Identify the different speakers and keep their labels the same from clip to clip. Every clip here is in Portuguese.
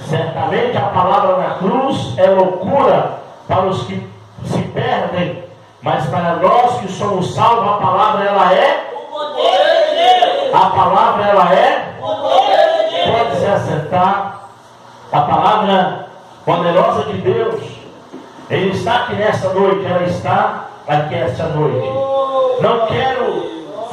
Speaker 1: Certamente a palavra na cruz é loucura para os que se perdem, mas para nós que somos salvos, a palavra ela é
Speaker 2: o poder de Deus.
Speaker 1: A palavra ela é
Speaker 2: o poder de Deus.
Speaker 1: Pode se acertar. A palavra poderosa de Deus, Ele está aqui nesta noite, ela está aqui esta noite. Não quero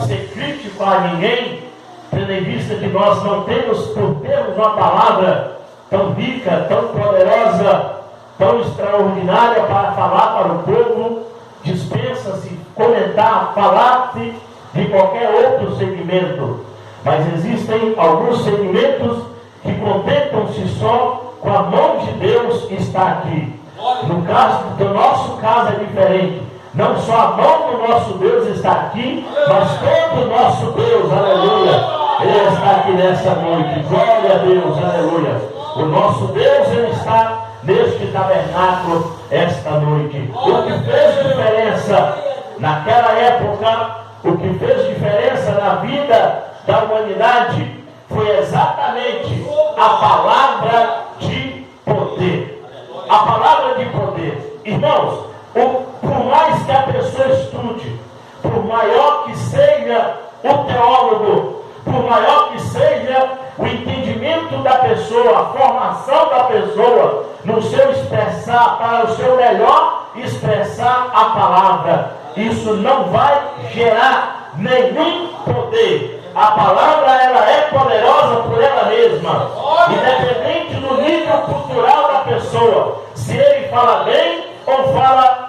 Speaker 1: ser crítico a ninguém, tendo em vista que nós não temos, por termos uma palavra tão rica, tão poderosa, tão extraordinária para falar para o povo, dispensa-se comentar, falar-se de qualquer outro segmento. Mas existem alguns segmentos que contentam-se só com a mão de Deus que está aqui. No caso, do nosso caso é diferente. Não só a mão do nosso Deus está aqui, mas todo o nosso Deus, aleluia, Ele está aqui nessa noite. Glória a Deus, aleluia. O nosso Deus, Ele está neste tabernáculo esta noite. O que fez diferença naquela época, o que fez diferença na vida da humanidade, foi exatamente a palavra de poder. A palavra de poder. Irmãos, por mais que a pessoa estude, por maior que seja o teólogo, por maior que seja o entendimento da pessoa, a formação da pessoa, no seu expressar, para o seu melhor expressar a palavra, isso não vai gerar nenhum poder. A palavra ela é poderosa por ela mesma, independente do nível cultural da pessoa, se ele fala bem ou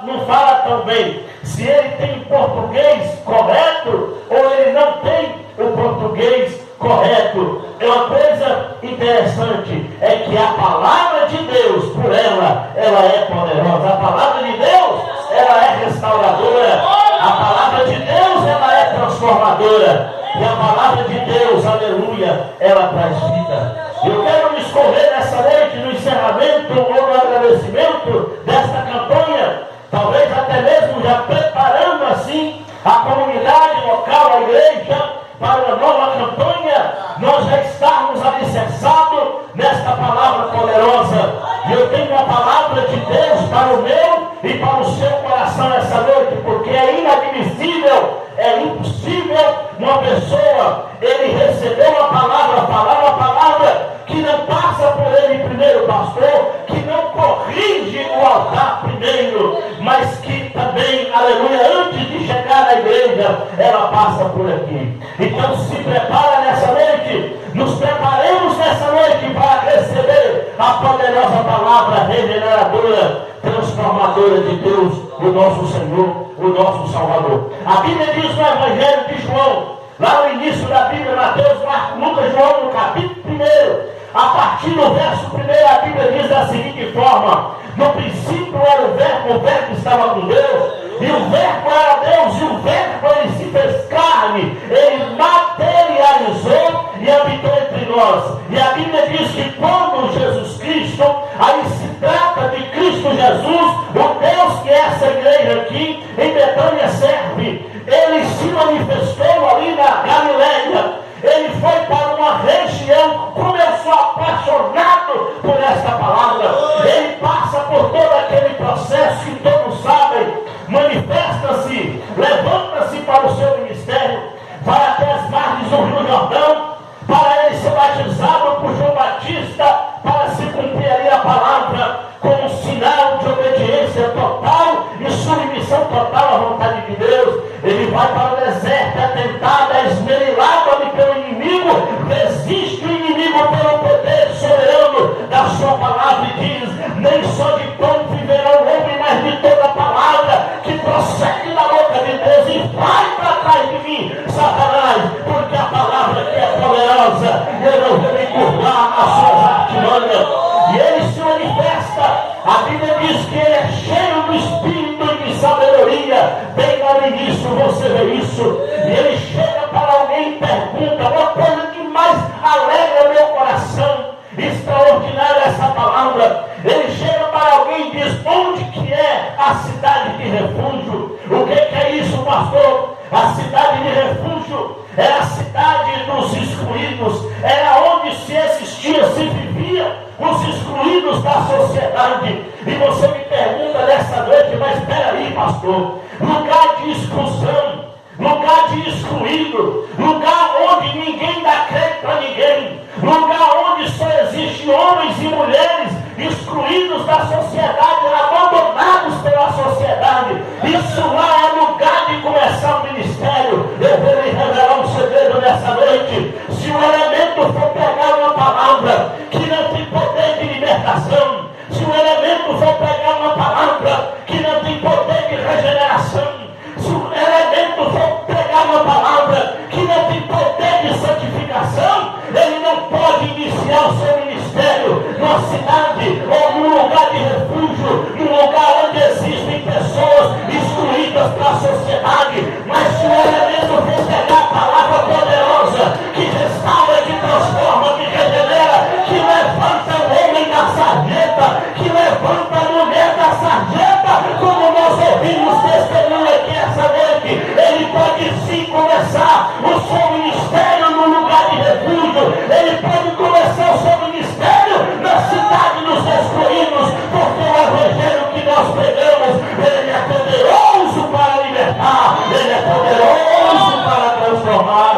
Speaker 1: não fala tão bem, se ele tem português correto ou ele não tem o português correto. É uma coisa interessante, é que a palavra de Deus, por ela é poderosa. A palavra de Deus, ela é restauradora. A palavra de Deus, ela é transformadora. E a palavra de Deus, aleluia, ela traz vida. Eu quero me escorrer nessa noite no encerramento ou no agradecimento desta campanha, talvez até mesmo já preparando assim a comunidade local, a igreja, para uma nova campanha, nós já estamos alicerçados nesta palavra poderosa. E eu tenho uma palavra de Deus para o meu e para o seu coração essa noite, porque é inadmissível, é impossível uma pessoa, ele receber uma palavra, falar uma palavra que não passa por ele primeiro, pastor, que não corrige o altar primeiro, mas que também, aleluia, antes de chegar na igreja, ela passa por aqui. Então se prepara nessa noite, nos preparemos nessa noite para receber a poderosa palavra regeneradora, transformadora de Deus, o nosso Senhor, o nosso Salvador. A Bíblia diz no Evangelho de João, lá no início da Bíblia, Mateus, Marcos, Lucas, João, no capítulo 1, a partir do verso 1, a Bíblia diz da seguinte forma: no princípio era o verbo estava com Deus, e o verbo era Deus, e o verbo ele se fez carne, ele materializou e habitou entre nós. E a Bíblia diz que quando Jesus Cristo, aí se trata de Cristo Jesus, o Deus que essa igreja aqui em Betânia serve, ele se manifestou ali na Galileia. Ele foi para uma região, como eu sou apaixonado por esta palavra, ele passa por todo aquele processo que todos sabem, manifesta-se, levanta-se para o seu ministério, vai até as margens do Rio Jordão, para ele ser batizado por João Batista, para se cumprir ali a palavra, como um sinal de obediência total e submissão total à vontade de Deus. Ele vai para o deserto, é tentado, é esmerilado ali pelo inimigo, resiste o inimigo pelo poder soberano da sua palavra e diz: nem só de pão viverá o homem, mas de toda a palavra que procede da boca de Deus. E vai para trás de mim, Satanás, porque a palavra que é poderosa, eu não vou encurtar as suas artimanhas. E ele se manifesta, a Bíblia diz que ele é cheio do Espírito e de sabedoria. Bem lá no início você vê isso. E ele chega para alguém e pergunta uma coisa que mais alegra meu coração. Extraordinária essa palavra. Ele chega para alguém e diz: onde que é a cidade de refúgio? O que é isso, pastor? A cidade de refúgio é a cidade dos excluídos, era onde se existia, se vivia os excluídos da sociedade. E você me pergunta nessa noite, mas espera aí, pastor, lugar de exclusão, lugar de excluído, lugar onde ninguém dá crédito para ninguém, lugar onde só existem homens e mulheres excluídos da sociedade, abandonados pela sociedade. Isso lá é lugar de começar o ministério. Eu vou lhe revelar um segredo nessa noite. Se o elemento for pegar uma palavra que não tem poder de libertação, se o elemento for pegar uma palavra que não tem poder de regeneração, se o elemento for pegar uma palavra que não tem poder de santificação, ele não pode iniciar o seu ministério numa cidade ou num lugar de refúgio, num lugar onde existem pessoas excluídas da sociedade. Mas se o elemento for pegar a palavra poderosa que restaura, que transforma, que regenera, que levanta o homem da sarjeta, que levanta a mulher da sarjeta, como nós ouvimos testemunho aqui essa noite, ele pode sim começar o seu ministério no lugar de refúgio, ele pode começar o seu ministério na cidade dos excluídos, porque o evangelho que nós pregamos, ele é poderoso para libertar, ele é poderoso para transformar.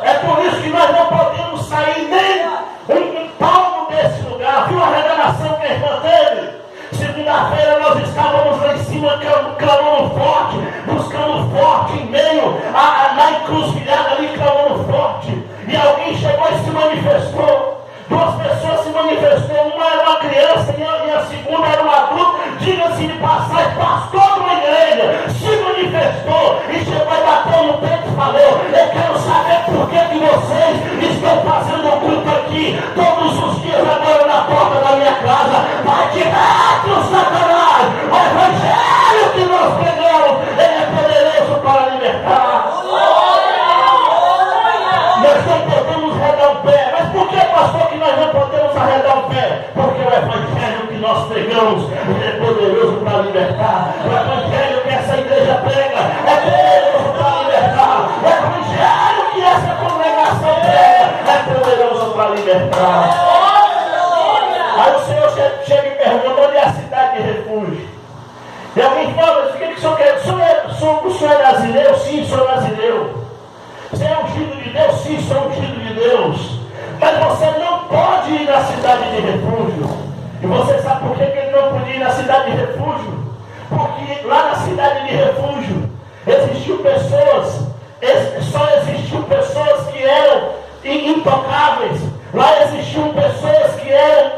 Speaker 1: É por isso que nós não podemos sair nem um palmo desse lugar. Viu a revelação que a irmã teve? Segunda-feira nós estávamos lá em cima clamando forte, buscando forte em meio na encruzilhada ali, clamando forte. E alguém chegou e se manifestou. Duas pessoas se manifestou, uma era uma criança e a segunda era um adulto. Diga-se de passagem, pastor de uma igreja se manifestou e chegou e bateu no peito e falou: eu quero saber por que vocês estão fazendo o culto aqui todos os dias agora na porta da minha casa. Vai de dentro, Satanás! O evangelho que nós pregamos, ele é poderoso para libertar. Nós não podemos arredar o pé. Mas por que, pastor, que nós não podemos arredar o pé? Porque o evangelho que nós pregamos é poderoso para libertar. O evangelho que essa igreja prega é poderoso para libertar. O evangelho que essa congregação prega é poderoso para libertar. Aí o Senhor chega e pergunta: onde é a cidade de refúgio? E alguém fala: o que o senhor quer? O senhor é brasileiro? Sim, sou brasileiro. Você é ungido de Deus? Sim, sou ungido de Deus. Mas você não pode ir na cidade de refúgio. E você sabe por que ele não podia ir na cidade de refúgio? Porque lá na cidade de refúgio existiam pessoas, só existiam pessoas que eram intocáveis. Lá existiam pessoas que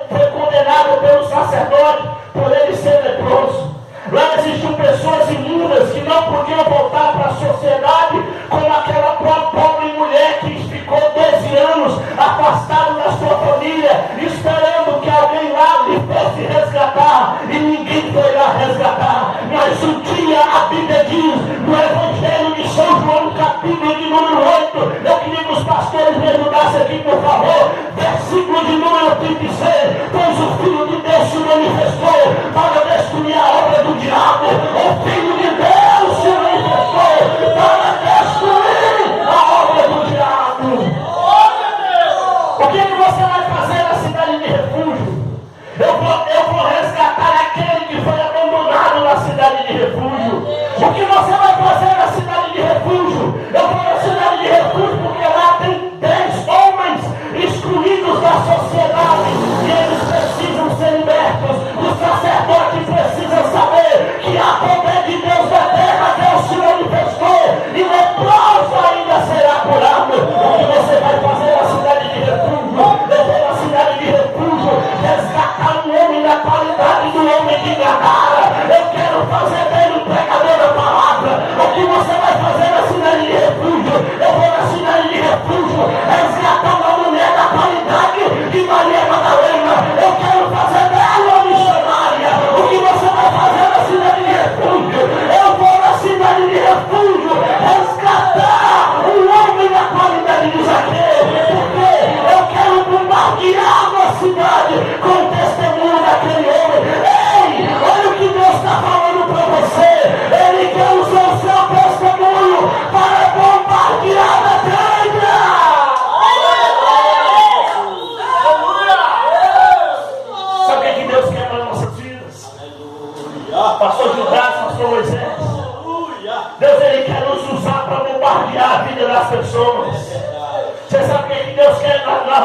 Speaker 1: foi condenado pelo sacerdote por ele ser leproso. Lá existiam pessoas imundas que não podiam voltar para a sociedade, como aquela pobre mulher que ficou 12 anos afastada da sua família, esperando que alguém lá lhe fosse resgatar, e ninguém foi lá resgatar. Mas um dia a Bíblia diz, no Evangelho de São João, capítulo de número 8, eu queria que os pastores me ajudassem aqui, por favor, versículo de número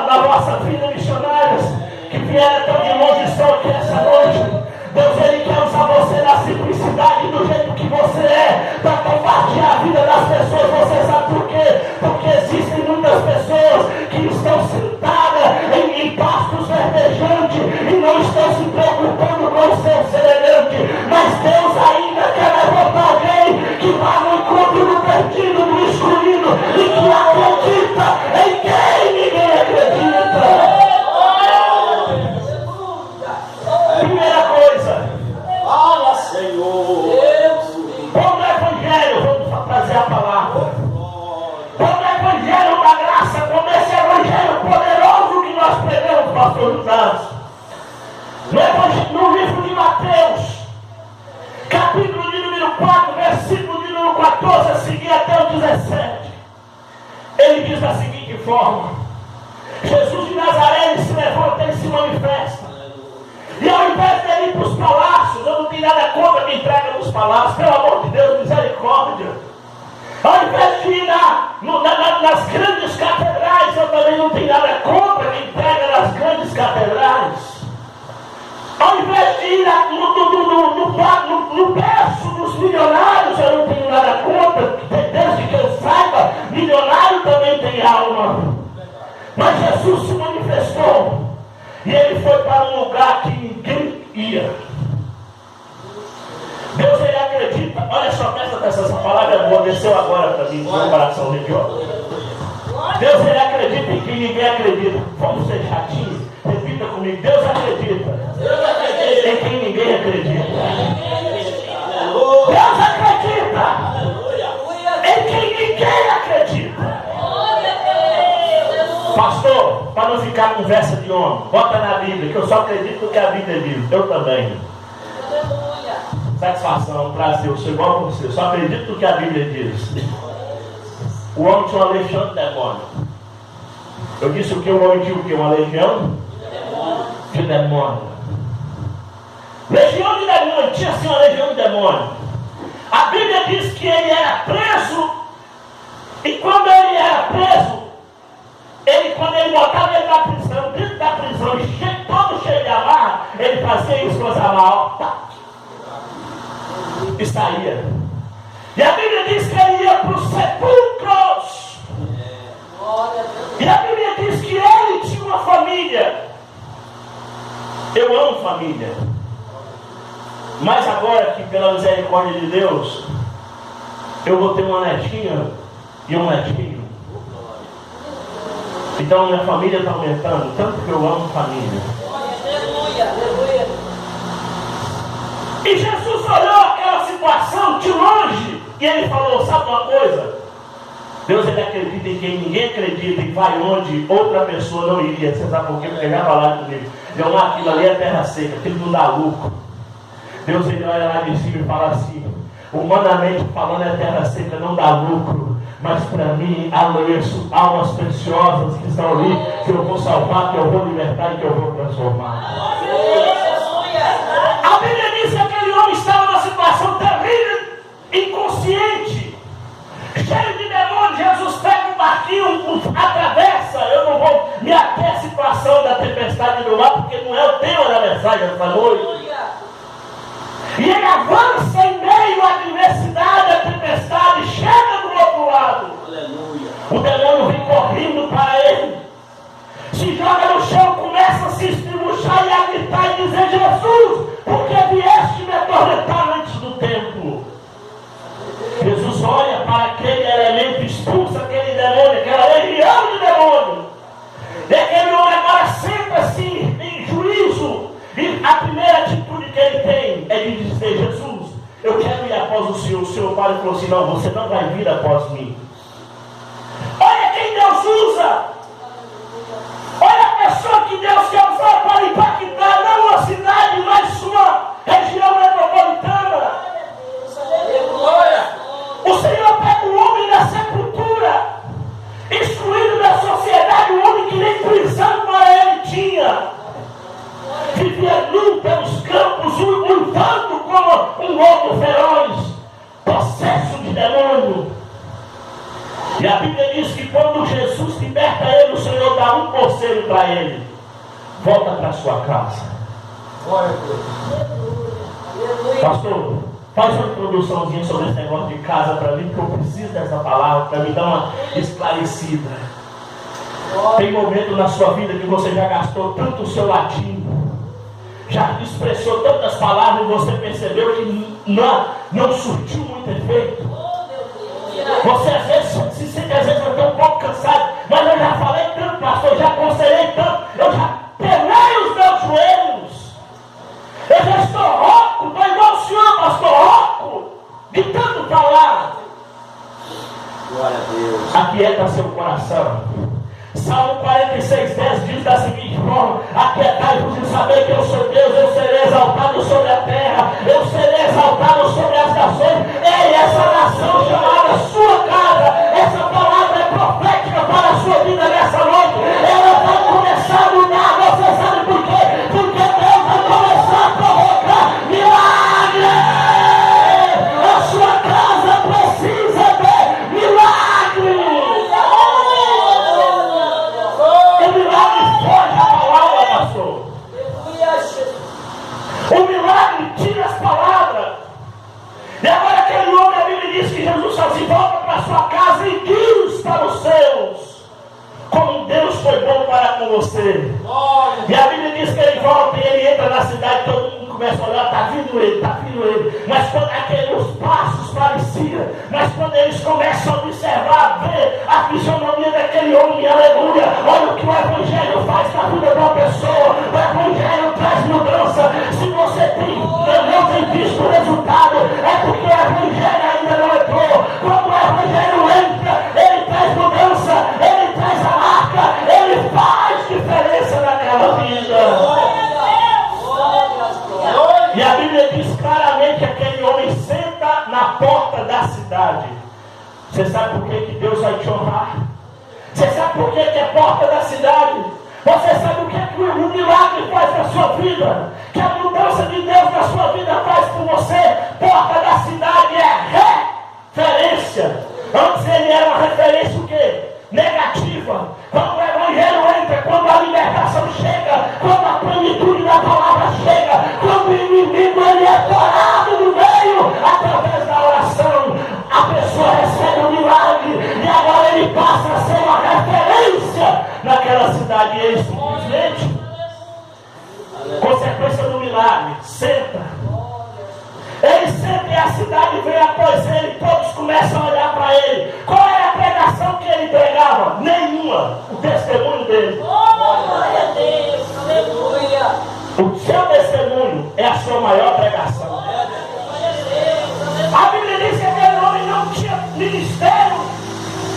Speaker 1: da vossa vida, missionários, que vieram tão de longe e estão aqui essa noite. Deus, Ele quer usar você na simplicidade, do jeito que você é, para compartilhar a vida das pessoas. Você sabe por quê? Porque existem muitas pessoas que estão sentadas em pastos verdejantes e não estão se preocupando com o seu semelhante. Mas Deus ainda quer levantar alguém que vá no encontro do perdido, do excluído, e que acredita em quem ninguém acredita. Primeira coisa,
Speaker 2: Fala, Senhor.
Speaker 1: vamos no Evangelho, vamos trazer a palavra. Vamos no Evangelho da graça, como esse Evangelho poderoso que nós pregamos, pastor José. No livro de Mateus, capítulo de número 4, versículo de número 14, a seguir até o 17. Ele diz da seguinte forma: Jesus de Nazaré, ele se levanta e se manifesta. E ao invés de ele ir para os palácios, eu não tenho nada contra quem entrega nos palácios, pelo amor de Deus, misericórdia. Ao invés de ir nas grandes catedrais, eu também não tenho nada contra quem entrega nas grandes catedrais. Ao invés de ir no berço dos milionários, eu não tenho nada contra, desde que eu saiba, milionário também tem alma. Mas Jesus se manifestou. E ele foi para um lugar que ninguém ia. Deus, ele acredita. Olha só, presta atenção, essa palavra é boa, desceu agora para mim, no coração religioso. Deus, ele acredita em quem ninguém acredita. Vamos ser chatinhos? Repita comigo. Deus acredita em quem ninguém acredita. Deus acredita em quem ninguém acredita. Pastor, para não ficar conversa de homem, bota na Bíblia, que eu só acredito no que a Bíblia diz. Eu também. Satisfação, prazer, eu sou igual a você, só acredito no que a Bíblia diz. O homem tinha uma legião de demônio. Eu disse o que? O homem tinha o que? Uma legião de demônio. Legião de demônio, tinha assim uma legião de demônio. A Bíblia diz que ele era preso, e quando ele era preso, quando ele botava ele na prisão, dentro da prisão, todo cheio de amarra, ele fazia isso com as amarras, e saía. E a Bíblia diz que ele ia para os sepulcros. E a Bíblia diz que ele tinha uma família. Eu amo família. Mas agora que pela misericórdia de Deus, eu vou ter uma netinha e um netinho. Então minha família está aumentando, tanto que eu amo família. E Jesus olhou aquela situação de longe e ele falou, sabe uma coisa? Deus, ele acredita em quem ninguém acredita e vai onde outra pessoa não iria. Você sabe por quê? Porque já falaram comigo. Não, aquilo ali é terra seca, aquilo não dá lucro. Deus, ele olha lá de cima e fala assim, humanamente falando é terra seca, não dá lucro. Mas para mim, há almas preciosas que estão ali, que eu vou salvar, que eu vou libertar e que eu vou transformar. A Bíblia diz que aquele homem estava numa situação terrível, inconsciente, cheio de demônios. Jesus pega um barquinho, atravessa. Eu não vou me ater à situação da tempestade do mar, porque não é o tema da mensagem esta noite. E ele avança em meio à adversidade, à tempestade, e chega do outro lado. Aleluia. O demônio vem correndo para ele, se joga no chão, começa a se estribuchar e a gritar e dizer, Jesus, por que vieste me atormentar antes do tempo? Jesus olha para aquele elemento, expulsa aquele demônio, aquela legião de demônio. E aquele homem agora senta-se em juízo. E a primeira atitude que ele tem é de dizer, Jesus, eu quero ir após o Senhor. O Senhor Pai falou assim, não, você não vai vir após mim. Olha quem Deus usa. Olha a pessoa que Deus quer usar para impactar não uma cidade, mas sua região metropolitana. O Senhor pega o homem da sepultura, excluído da sociedade, o homem que nem prisão para ele tinha. Vivia nu pelos campos, uivando como um lobo feroz, possesso de demônio. para ele: volta para sua casa.
Speaker 2: Glória a Deus.
Speaker 1: Pastor, faz uma introduçãozinha sobre esse negócio de casa para mim, porque eu preciso dessa palavra para me dar uma esclarecida. Tem momento na sua vida que você já gastou tanto o seu latim, já expressou tantas palavras e você percebeu que não surtiu muito efeito. Você às vezes se sente até um pouco cansado, mas eu já falei tanto, pastor, eu já aconselhei tanto, eu já pelei os meus joelhos, eu já estou rouco, estou igual o senhor, pastor, rouco, de tanto falar.
Speaker 2: Glória a Deus.
Speaker 1: Aquieta seu coração. Salmo 46:10 diz da seguinte forma: aquietai-vos e saber que eu sou Deus, eu serei exaltado sobre a terra, eu serei exaltado sobre as nações. Ei, essa nação chamada sua casa, essa palavra é profética para a sua vida nessa noite. Ela vai começar a mudar, você sabe por quê? Porque Deus vai começar a provocar milagre. A sua casa precisa de milagre. O milagre tira as palavras. E agora aquele homem, a Bíblia diz que Jesus falou assim: volta para sua casa e diz para os seus como Deus foi bom para com você. E a Bíblia diz que ele volta e ele entra na cidade, todo mundo começa a olhar: está vindo ele, está vindo ele. Mas quando os passos pareciam, mas quando eles começam a observar, a ver a fisionomia daquele homem, aleluia, olha o que o Evangelho faz na vida de uma pessoa. O Evangelho traz mudança. Se você não tem visto o resultado, é porque o Evangelho ainda não entrou. Quando o Evangelho entra, ele traz mudança, ele traz a marca, ele faz diferença naquela vida. E a Bíblia diz claramente que aquele homem senta na porta da cidade. Você sabe por que Deus vai te honrar? Você sabe por que é porta da cidade? Você sabe o que o milagre faz na sua vida? Que a mudança de Deus na sua vida faz por você? Porta da cidade é referência. Antes ele era uma referência o quê? Negativa. Quando o Evangelho entra, quando a libertação chega, quando a plenitude da palavra chega, quando o inimigo ele é torado no meio, através da oração, a pessoa recebe um milagre e agora ele passa a ser uma referência naquela cidade. E ele simplesmente, consequência do milagre, senta. Ele senta e a cidade vem após ele, todos começam a olhar para ele. Qual era a pregação que ele pregava? Nenhuma. O testemunho dele.
Speaker 3: Glória a Deus, aleluia.
Speaker 1: O seu testemunho é a sua maior pregação. A Bíblia diz que aquele homem não tinha ministério,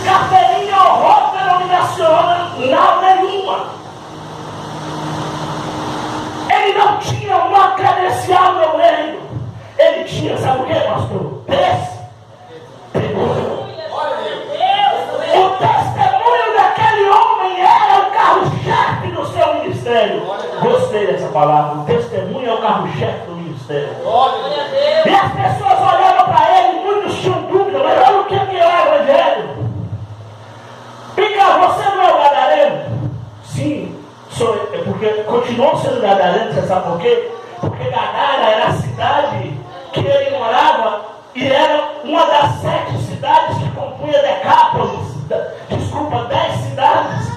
Speaker 1: carteirinha ou roupa denominacional nenhuma. Ele não tinha uma credencial no reino. Ele tinha, sabe o que, pastor? Testemunho. O testemunho daquele homem era o carro-chefe do seu ministério. Gostei dessa palavra. O testemunho é o carro-chefe do ministério. E as pessoas olhavam para ele, muitos tinham dúvida, mas olha o que é o Evangelho. Fica, você não é o gadareno? Sim, sou eu. É porque continuou sendo gadareno, você sabe por quê? Porque Gadara era a cidade que ele morava e era uma das 7 cidades que compunha Decápolis. Desculpa, 10 cidades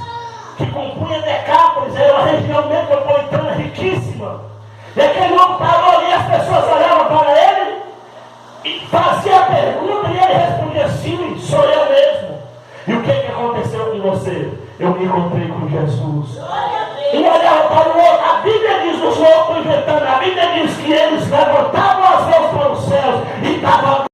Speaker 1: que compunha Decápolis. Era uma região metropolitana riquíssima. E aquele homem parou ali, as pessoas olhavam para ele e faziam a pergunta e ele respondia: sim, sou eu mesmo. E o que aconteceu com você? Eu me encontrei com Jesus. E olhava para o outro. A Bíblia diz, os outros inventando, a Bíblia diz que eles levantaram